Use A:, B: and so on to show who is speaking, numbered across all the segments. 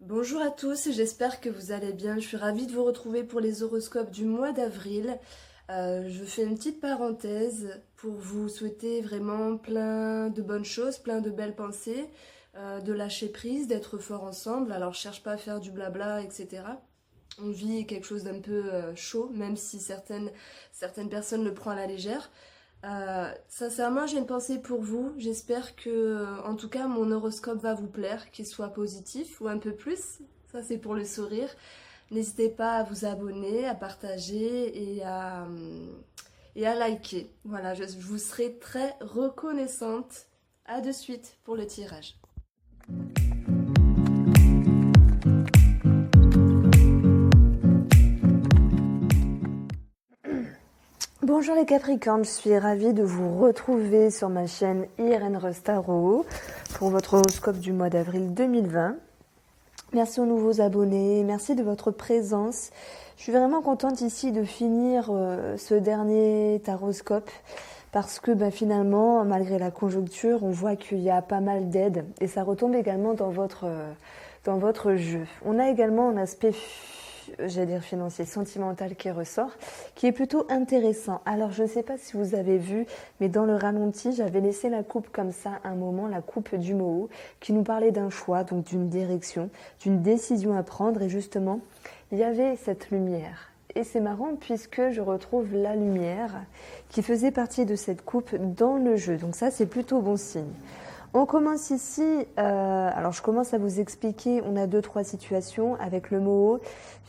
A: Bonjour à tous, j'espère que vous allez bien. Je suis ravie de vous retrouver pour les horoscopes du mois d'avril. Je fais une petite parenthèse pour vous souhaiter vraiment plein de bonnes choses, plein de belles pensées, de lâcher prise, d'être fort ensemble. Alors je cherche pas à faire du blabla, etc. On vit quelque chose d'un peu chaud, même si certaines personnes le prennent à la légère. Sincèrement, j'ai une pensée pour vous. J'espère que, en tout cas, mon horoscope va vous plaire, qu'il soit positif ou un peu plus. Ça, c'est pour le sourire. N'hésitez pas à vous abonner, à partager et à liker. Voilà, je vous serai très reconnaissante. À de suite pour le tirage. Bonjour les Capricornes, je suis ravie de vous retrouver sur ma chaîne Irène Rostaro pour votre horoscope du mois d'avril 2020. Merci aux nouveaux abonnés, merci de votre présence. Je suis vraiment contente ici de finir ce dernier taroscope parce que finalement, malgré la conjoncture, on voit qu'il y a pas mal d'aides et ça retombe également dans votre jeu. On a également un aspect financier, sentimental qui ressort, qui est plutôt intéressant. Alors je ne sais pas si vous avez vu, mais dans le ralenti, j'avais laissé la coupe comme ça un moment, la coupe du Moho, qui nous parlait d'un choix, donc d'une direction, d'une décision à prendre, et justement, il y avait cette lumière. Et c'est marrant puisque je retrouve la lumière qui faisait partie de cette coupe dans le jeu. Donc ça, c'est plutôt bon signe. On commence ici, alors je commence à vous expliquer, on a 2-3 situations avec le Moho,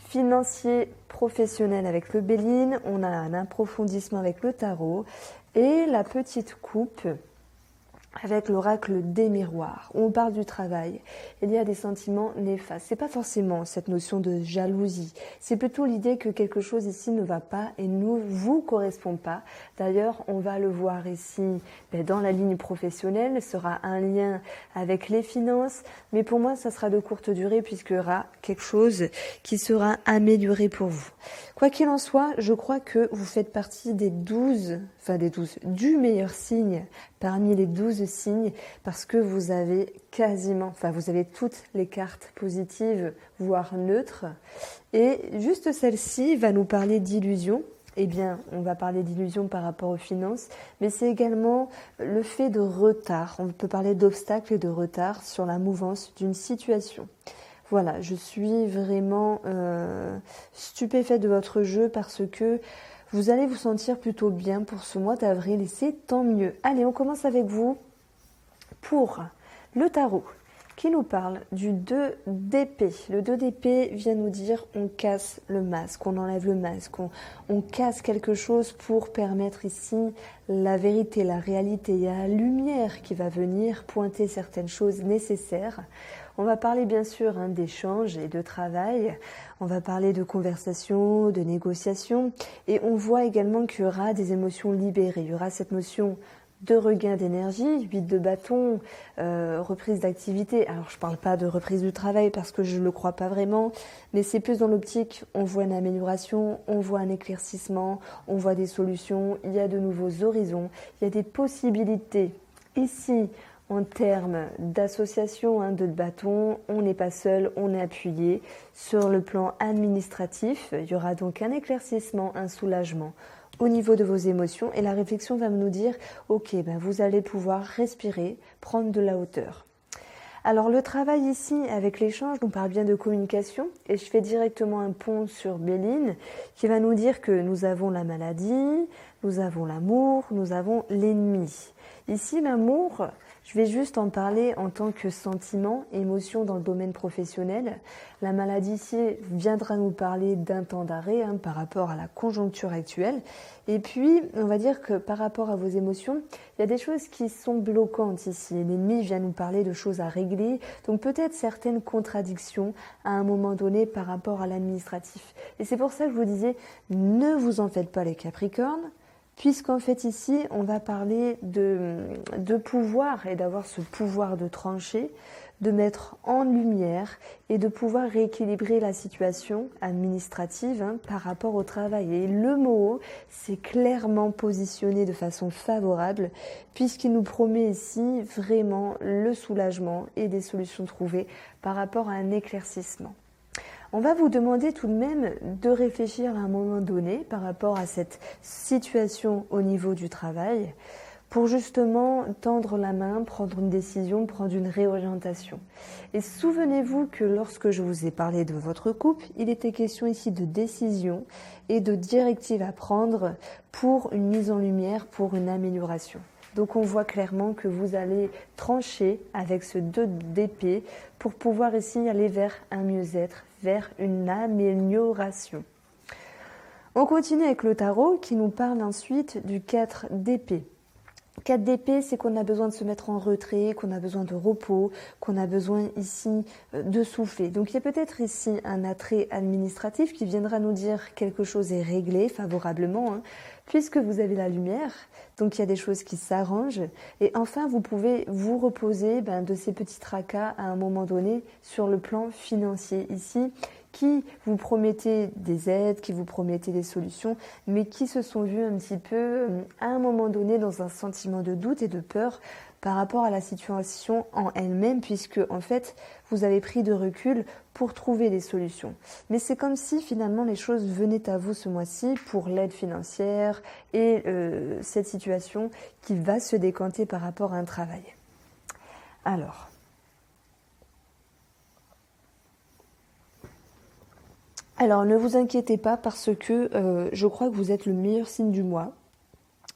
A: financier, professionnel avec le Béline, on a un approfondissement avec le tarot et la petite coupe avec l'oracle des miroirs. On parle du travail. Il y a des sentiments néfastes. C'est pas forcément cette notion de jalousie. C'est plutôt l'idée que quelque chose ici ne va pas et ne vous correspond pas. D'ailleurs, on va le voir ici dans la ligne professionnelle. Il sera un lien avec les finances. Mais pour moi, ça sera de courte durée puisqu'il y aura quelque chose qui sera amélioré pour vous. Quoi qu'il en soit, je crois que vous faites partie du meilleur signe parmi les 12 signes parce que vous avez vous avez toutes les cartes positives, voire neutres. Et juste celle-ci va nous parler d'illusion. Eh bien, on va parler d'illusion par rapport aux finances, mais c'est également le fait de retard. On peut parler d'obstacles et de retard sur la mouvance d'une situation. Voilà, je suis vraiment stupéfaite de votre jeu parce que vous allez vous sentir plutôt bien pour ce mois d'avril et c'est tant mieux. Allez, on commence avec vous pour le tarot qui nous parle du 2 d'épée. Le 2 d'épée vient nous dire on casse le masque, on enlève le masque, on casse quelque chose pour permettre ici la vérité, la réalité. Il y a la lumière qui va venir pointer certaines choses nécessaires. On va parler bien sûr d'échanges et de travail, on va parler de conversation, de négociation et on voit également qu'il y aura des émotions libérées. Il y aura cette notion de regain d'énergie, 8 de bâton, reprise d'activité. Alors je ne parle pas de reprise du travail parce que je ne le crois pas vraiment, mais c'est plus dans l'optique, on voit une amélioration, on voit un éclaircissement, on voit des solutions, il y a de nouveaux horizons, il y a des possibilités. Ici, en termes d'association de bâtons, on n'est pas seul, on est appuyé. Sur le plan administratif, il y aura donc un éclaircissement, un soulagement au niveau de vos émotions et la réflexion va nous dire ok, vous allez pouvoir respirer, prendre de la hauteur. Alors le travail ici avec l'échange nous parle bien de communication et je fais directement un pont sur Béline qui va nous dire que nous avons la maladie, nous avons l'amour, nous avons l'ennemi. Ici l'amour, je vais juste en parler en tant que sentiment, émotion dans le domaine professionnel. La maladie ici viendra nous parler d'un temps d'arrêt par rapport à la conjoncture actuelle. Et puis, on va dire que par rapport à vos émotions, il y a des choses qui sont bloquantes ici. L'ennemi vient nous parler de choses à régler. Donc peut-être certaines contradictions à un moment donné par rapport à l'administratif. Et c'est pour ça que je vous disais, ne vous en faites pas les Capricornes. Puisqu'en fait ici, on va parler de pouvoir et d'avoir ce pouvoir de trancher, de mettre en lumière et de pouvoir rééquilibrer la situation administrative par rapport au travail. Et le mot s'est clairement positionné de façon favorable puisqu'il nous promet ici vraiment le soulagement et des solutions trouvées par rapport à un éclaircissement. On va vous demander tout de même de réfléchir à un moment donné par rapport à cette situation au niveau du travail pour justement tendre la main, prendre une décision, prendre une réorientation. Et souvenez-vous que lorsque je vous ai parlé de votre couple, il était question ici de décision et de directives à prendre pour une mise en lumière, pour une amélioration. Donc on voit clairement que vous allez trancher avec ce 2 d'épée pour pouvoir ici aller vers un mieux-être, vers une amélioration. On continue avec le tarot qui nous parle ensuite du 4 d'épée. 4 d'épée, c'est qu'on a besoin de se mettre en retrait, qu'on a besoin de repos, qu'on a besoin ici de souffler. Donc il y a peut-être ici un attrait administratif qui viendra nous dire quelque chose est réglé favorablement, puisque vous avez la lumière. Donc il y a des choses qui s'arrangent. Et enfin, vous pouvez vous reposer de ces petits tracas à un moment donné sur le plan financier ici, qui vous promettaient des aides, qui vous promettaient des solutions, mais qui se sont vus un petit peu, à un moment donné, dans un sentiment de doute et de peur par rapport à la situation en elle-même, puisque, en fait, vous avez pris de recul pour trouver des solutions. Mais c'est comme si, finalement, les choses venaient à vous ce mois-ci pour l'aide financière et cette situation qui va se décanter par rapport à un travail. Alors, ne vous inquiétez pas parce que je crois que vous êtes le meilleur signe du mois.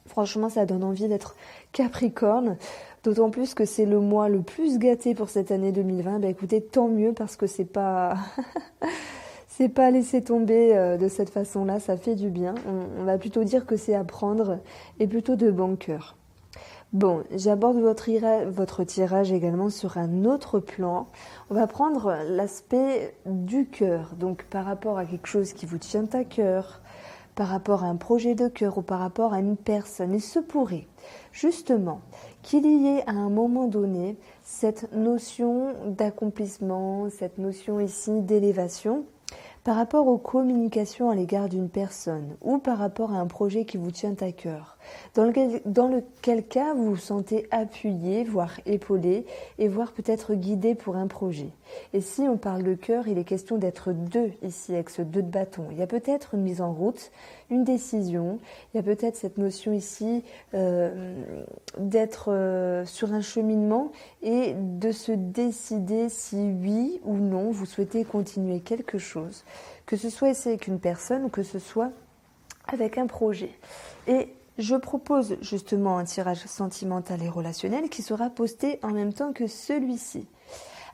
A: Franchement, ça donne envie d'être Capricorne, d'autant plus que c'est le mois le plus gâté pour cette année 2020. Écoutez, tant mieux parce que c'est pas c'est pas laisser tomber de cette façon-là, ça fait du bien. On va plutôt dire que c'est à prendre et plutôt de bon cœur. Bon, j'aborde votre tirage également sur un autre plan. On va prendre l'aspect du cœur, donc par rapport à quelque chose qui vous tient à cœur, par rapport à un projet de cœur ou par rapport à une personne. Il se pourrait justement qu'il y ait à un moment donné cette notion d'accomplissement, cette notion ici d'élévation, par rapport aux communications à l'égard d'une personne ou par rapport à un projet qui vous tient à cœur, dans lequel cas vous vous sentez appuyé, voire épaulé et voire peut-être guidé pour un projet. Et si on parle de cœur, il est question d'être deux ici avec ce 2 de bâton. Il y a peut-être une mise en route, une décision, il y a peut-être cette notion ici d'être sur un cheminement et de se décider si oui ou non vous souhaitez continuer quelque chose, que ce soit ici avec une personne ou que ce soit avec un projet. Et je propose justement un tirage sentimental et relationnel qui sera posté en même temps que celui-ci.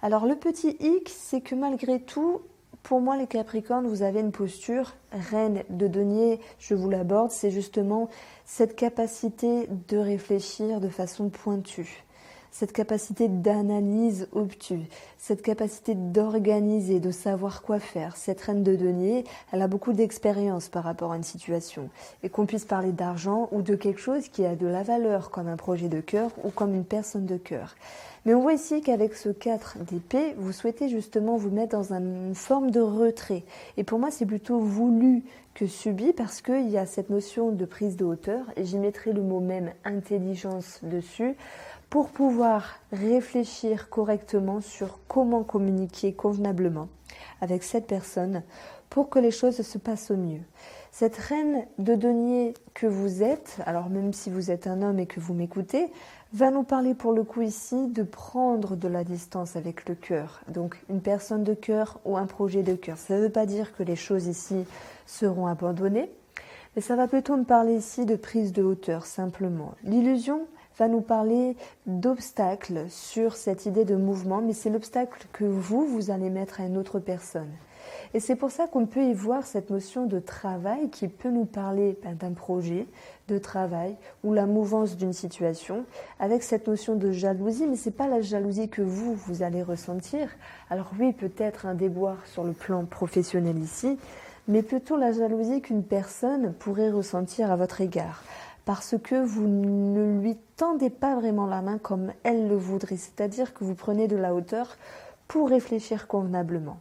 A: Alors le petit hic, c'est que malgré tout, pour moi les Capricornes, vous avez une posture reine de denier, je vous l'aborde, c'est justement cette capacité de réfléchir de façon pointue. Cette capacité d'analyse obtue, cette capacité d'organiser, de savoir quoi faire. Cette reine de denier, elle a beaucoup d'expérience par rapport à une situation. Et qu'on puisse parler d'argent ou de quelque chose qui a de la valeur, comme un projet de cœur ou comme une personne de cœur. Mais on voit ici qu'avec ce 4 d'épée, vous souhaitez justement vous mettre dans une forme de retrait. Et pour moi, c'est plutôt voulu que subi parce qu'il y a cette notion de prise de hauteur, et j'y mettrai le mot même intelligence dessus, pour pouvoir réfléchir correctement sur comment communiquer convenablement avec cette personne pour que les choses se passent au mieux. Cette reine de denier que vous êtes, alors même si vous êtes un homme et que vous m'écoutez, va nous parler pour le coup ici de prendre de la distance avec le cœur. Donc une personne de cœur ou un projet de cœur. Ça ne veut pas dire que les choses ici seront abandonnées, mais ça va plutôt me parler ici de prise de hauteur simplement. L'illusion va nous parler d'obstacles sur cette idée de mouvement, mais c'est l'obstacle que vous allez mettre à une autre personne. Et c'est pour ça qu'on peut y voir cette notion de travail qui peut nous parler d'un projet de travail ou la mouvance d'une situation, avec cette notion de jalousie, mais ce n'est pas la jalousie que vous allez ressentir. Alors oui, peut-être un déboire sur le plan professionnel ici, mais plutôt la jalousie qu'une personne pourrait ressentir à votre égard. parce que vous ne lui tendez pas vraiment la main comme elle le voudrait, c'est-à-dire que vous prenez de la hauteur pour réfléchir convenablement.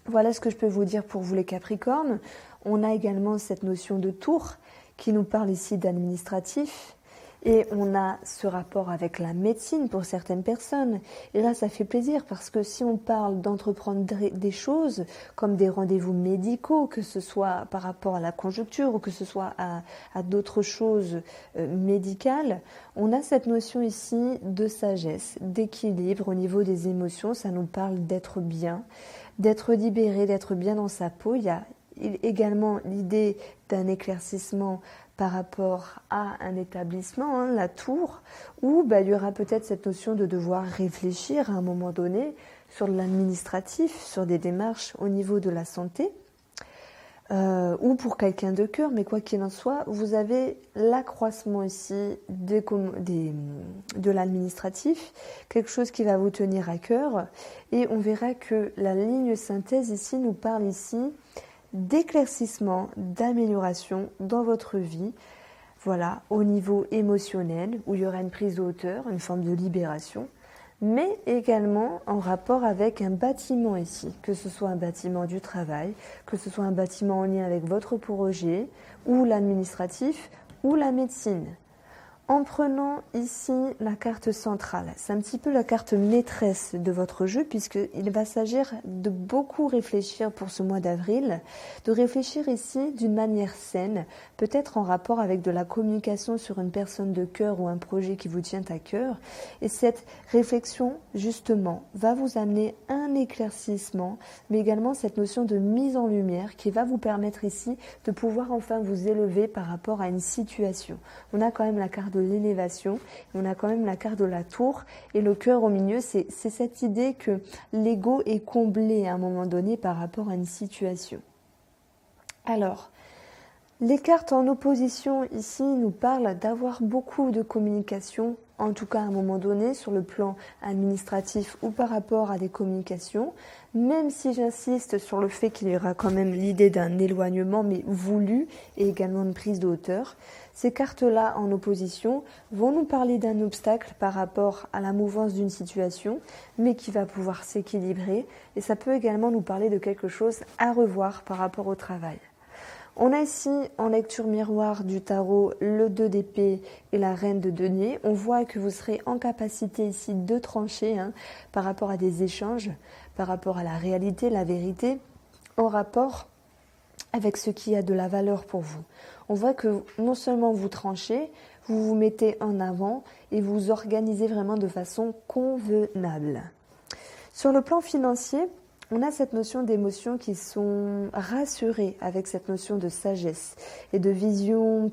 A: Voilà ce que je peux vous dire pour vous les Capricornes. On a également cette notion de tour qui nous parle ici d'administratif. Et on a ce rapport avec la médecine pour certaines personnes. Et là, ça fait plaisir parce que si on parle d'entreprendre des choses comme des rendez-vous médicaux, que ce soit par rapport à la conjoncture ou que ce soit à d'autres choses médicales, on a cette notion ici de sagesse, d'équilibre au niveau des émotions. Ça nous parle d'être bien, d'être libéré, d'être bien dans sa peau. Il y a également l'idée d'un éclaircissement par rapport à un établissement, la tour, où il y aura peut-être cette notion de devoir réfléchir à un moment donné sur l'administratif, sur des démarches au niveau de la santé, ou pour quelqu'un de cœur, mais quoi qu'il en soit, vous avez l'accroissement ici de l'administratif, quelque chose qui va vous tenir à cœur, et on verra que la ligne synthèse ici nous parle ici d'éclaircissement, d'amélioration dans votre vie, voilà, au niveau émotionnel, où il y aura une prise de hauteur, une forme de libération, mais également en rapport avec un bâtiment ici, que ce soit un bâtiment du travail, que ce soit un bâtiment en lien avec votre projet, ou l'administratif, ou la médecine. En prenant ici la carte centrale, c'est un petit peu la carte maîtresse de votre jeu puisqu'il va s'agir de beaucoup réfléchir pour ce mois d'avril, de réfléchir ici d'une manière saine, peut-être en rapport avec de la communication sur une personne de cœur ou un projet qui vous tient à cœur. Et cette réflexion, justement, va vous amener un éclaircissement, mais également cette notion de mise en lumière qui va vous permettre ici de pouvoir enfin vous élever par rapport à une situation. On a quand même la carte de l'élévation, on a quand même la carte de la tour et le cœur au milieu, c'est cette idée que l'ego est comblé à un moment donné par rapport à une situation. Alors, les cartes en opposition ici nous parlent d'avoir beaucoup de communication, en tout cas à un moment donné sur le plan administratif ou par rapport à des communications, même si j'insiste sur le fait qu'il y aura quand même l'idée d'un éloignement mais voulu et également une prise de hauteur. Ces cartes-là en opposition vont nous parler d'un obstacle par rapport à la mouvance d'une situation, mais qui va pouvoir s'équilibrer et ça peut également nous parler de quelque chose à revoir par rapport au travail. On a ici en lecture miroir du tarot le 2 d'épée et la reine de denier. On voit que vous serez en capacité ici de trancher par rapport à des échanges, par rapport à la réalité, la vérité, en rapport avec ce qui a de la valeur pour vous. On voit que non seulement vous tranchez, vous vous mettez en avant et vous organisez vraiment de façon convenable. Sur le plan financier, on a cette notion d'émotions qui sont rassurées avec cette notion de sagesse et de vision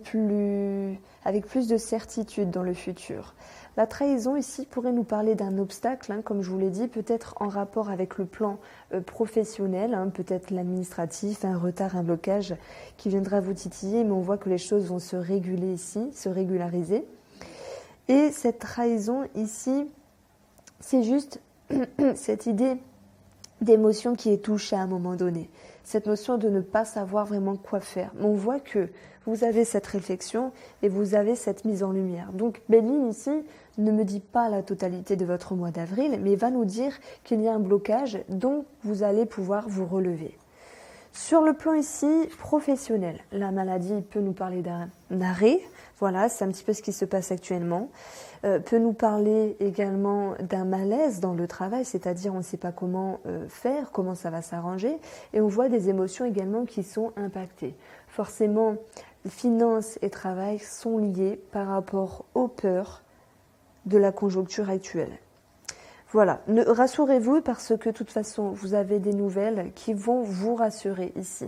A: avec plus de certitude dans le futur. La trahison ici pourrait nous parler d'un obstacle, comme je vous l'ai dit, peut-être en rapport avec le plan professionnel, peut-être l'administratif, un retard, un blocage qui viendra vous titiller, mais on voit que les choses vont se réguler ici, se régulariser. Et cette trahison ici, c'est juste cette idée d'émotion qui est touchée à un moment donné. Cette notion de ne pas savoir vraiment quoi faire. On voit que vous avez cette réflexion et vous avez cette mise en lumière. Donc Béline ici ne me dit pas la totalité de votre mois d'avril, mais va nous dire qu'il y a un blocage dont vous allez pouvoir vous relever. Sur le plan ici professionnel, la maladie peut nous parler d'un arrêt, voilà, c'est un petit peu ce qui se passe actuellement, peut nous parler également d'un malaise dans le travail, c'est-à-dire on ne sait pas comment faire, comment ça va s'arranger, et on voit des émotions également qui sont impactées. Forcément, finances et travail sont liés par rapport aux peurs de la conjoncture actuelle. Voilà, rassurez-vous parce que de toute façon, vous avez des nouvelles qui vont vous rassurer ici.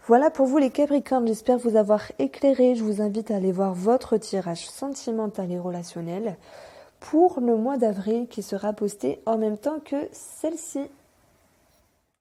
A: Voilà pour vous les Capricornes, j'espère vous avoir éclairé. Je vous invite à aller voir votre tirage sentimental et relationnel pour le mois d'avril qui sera posté en même temps que celle-ci.